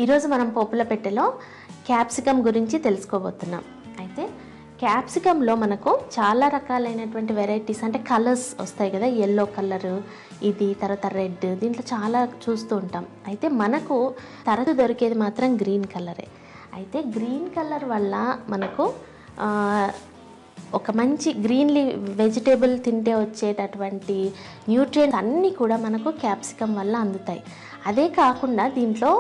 ఈరోజు మనం పోపుల పెట్టెలో క్యాప్సికమ్ గురించి తెలుసుకోబోతున్నాం. అయితే క్యాప్సికంలో మనకు చాలా రకాలైనటువంటి వెరైటీస్ అంటే కలర్స్ వస్తాయి కదా, ఎల్లో కలరు ఇది, తర్వాత రెడ్, దీంట్లో చాలా చూస్తూ ఉంటాం. అయితే మనకు తరచు దొరికేది మాత్రం గ్రీన్ కలరే. అయితే గ్రీన్ కలర్ వల్ల మనకు ఒక మంచి గ్రీన్లీ వెజిటేబుల్ తింటే వచ్చేటటువంటి న్యూట్రియంట్స్ అన్నీ కూడా మనకు క్యాప్సికమ్ వల్ల అందుతాయి. అదే కాకుండా దీంట్లో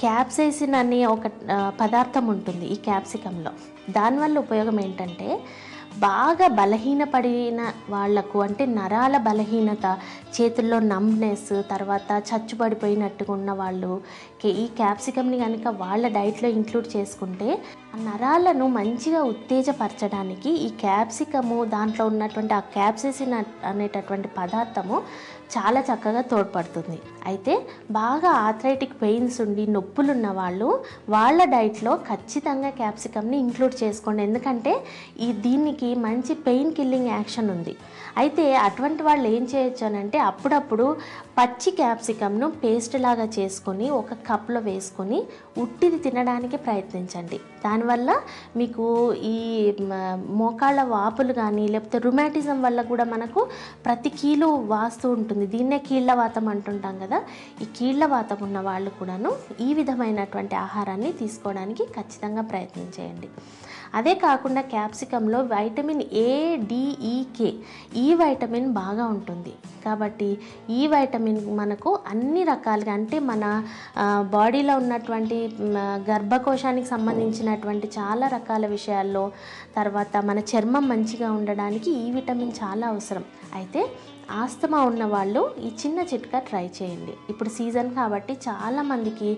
క్యాప్సైసిన్ అనే ఒక పదార్థం ఉంటుంది ఈ క్యాప్సికంలో. దానివల్ల ఉపయోగం ఏంటంటే బాగా బలహీనపడిన వాళ్లకు, అంటే నరాల బలహీనత, చేతుల్లో నమ్నెస్, తర్వాత చచ్చుబడిపోయినట్టుగా ఉన్న వాళ్ళు ఈ క్యాప్సికమ్ని కనుక వాళ్ళ డైట్లో ఇంక్లూడ్ చేసుకుంటే ఆ నరాలను మంచిగా ఉత్తేజపరచడానికి ఈ క్యాప్సికము, దాంట్లో ఉన్నటువంటి ఆ క్యాప్సైసిన్ అనేటటువంటి పదార్థము చాలా చక్కగా తోడ్పడుతుంది. అయితే బాగా ఆర్థరైటిక్ పెయిన్స్ ఉండి నొప్పులు ఉన్న వాళ్ళు వాళ్ళ డైట్లో ఖచ్చితంగా క్యాప్సికమ్ని ఇంక్లూడ్ చేసుకోండి. ఎందుకంటే దీనికి మంచి పెయిన్ కిల్లింగ్ యాక్షన్ ఉంది. అయితే అటువంటి వాళ్ళు ఏం చేయొచ్చు అని అంటే అప్పుడప్పుడు పచ్చి క్యాప్సికమ్ను పేస్ట్ లాగా చేసుకొని ఒక కప్లో వేసుకొని ఉట్టిది తినడానికి ప్రయత్నించండి. దానివల్ల మీకు ఈ మోకాళ్ళ వాపులు కానీ, లేకపోతే రుమాటిజం వల్ల కూడా మనకు ప్రతి కీలు వాస్తూ ఉంటుంది. దీన్నే కీళ్ళవాతం అంటుంటాం కదా. ఈ కీళ్ళవాతం ఉన్న వాళ్ళు కూడాను ఈ విధమైనటువంటి ఆహారాన్ని తీసుకోవడానికి ఖచ్చితంగా ప్రయత్నం చేయండి. అదే కాకుండా క్యాప్సికంలో వైటమిన్ ADEK ఈ వైటమిన్ బాగా ఉంటుంది. కాబట్టి ఈ వైటమిన్ మనకు అన్ని రకాలుగా, అంటే మన బాడీలో ఉన్నటువంటి గర్భకోశానికి సంబంధించినటువంటి చాలా రకాల విషయాల్లో, తర్వాత మన చర్మం మంచిగా ఉండడానికి ఈ విటమిన్ చాలా అవసరం. అయితే ఆస్తమా ఉన్న వాళ్ళు ఈ చిన్న చిట్కా ట్రై చేయండి. ఇప్పుడు సీజన్ కాబట్టి చాలామందికి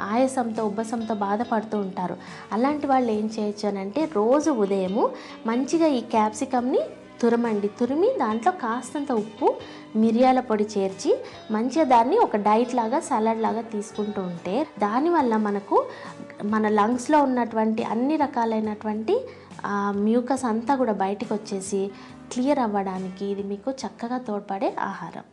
ఆయాసంతో, ఉబ్బసంతో బాధపడుతూ ఉంటారు. అలాంటి వాళ్ళు ఏం చేయొచ్చు అని అంటే రోజు ఉదయము మంచిగా ఈ క్యాప్సికమ్ని తురిమి దాంట్లో కాస్తంత ఉప్పు, మిరియాల పొడి చేర్చి మంచిగా దాన్ని ఒక డైట్ లాగా, సలాడ్ లాగా తీసుకుంటూ ఉంటే దానివల్ల మనకు మన లంగ్స్లో ఉన్నటువంటి అన్ని రకాలైనటువంటి మ్యూకస్ అంతా కూడా బయటకు వచ్చేసి క్లియర్ అవ్వడానికి ఇది మీకు చక్కగా తోడ్పడే ఆహారం.